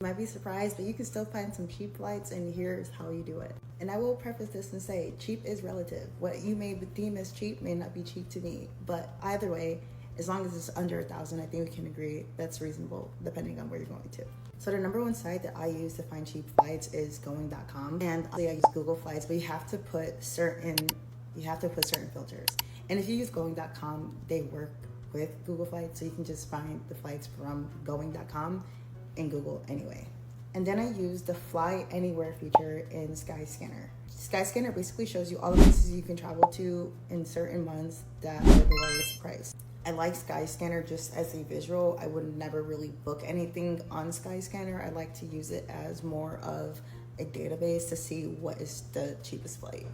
You might be surprised, but you can still find some cheap flights, and here's how you do it. And I will preface this and say, cheap is relative. What you may deem as cheap may not be cheap to me, but either way, as long as it's under 1,000, I think we can agree that's reasonable, depending on where you're going to. So the number one site that I use to find cheap flights is going.com, and I use Google Flights, but you have to put certain filters. And if you use going.com, they work with Google Flights, so you can just find the flights from going.com in Google anyway. And then I use the Fly Anywhere feature in Skyscanner. Skyscanner basically shows you all the places you can travel to in certain months that are the lowest price. I like Skyscanner just as a visual. I would never really book anything on Skyscanner. I like to use it as more of a database to see what is the cheapest flight.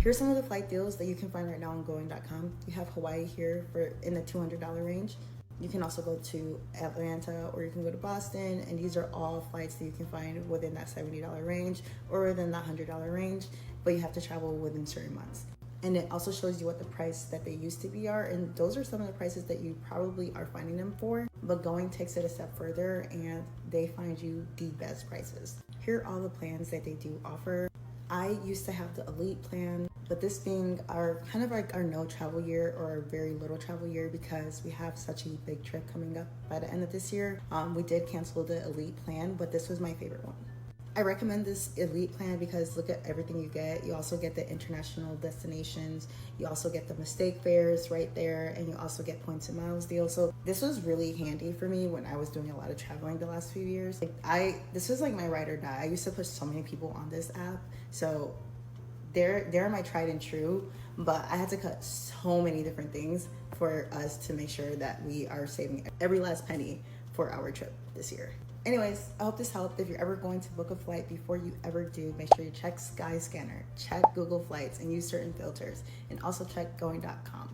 Here's some of the flight deals that you can find right now on going.com. You have Hawaii here for in the $200 range. You can also go to Atlanta, or you can go to Boston, and these are all flights that you can find within that $70 range or within that $100 range, but you have to travel within certain months. And it also shows you what the price that they used to be are, and those are some of the prices that you probably are finding them for, but Going takes it a step further and they find you the best prices. Here are all the plans that they do offer. I used to have the Elite plan, but this being our kind of like our no travel year or our very little travel year, because we have such a big trip coming up by the end of this year, we did cancel the Elite plan, but this was my favorite one. I recommend this Elite plan because look at everything you get. You also get the international destinations. You also get the mistake fares right there, and you also get points and miles deal. So this was really handy for me when I was doing a lot of traveling the last few years. This was like my ride or die. I used to push so many people on this app, so they're my tried and true. But I had to cut so many different things for us to make sure that we are saving every last penny for our trip this year. Anyways, I hope this helped. If you're ever going to book a flight, before you ever do, make sure you check Skyscanner, check Google Flights, and use certain filters, and also check going.com.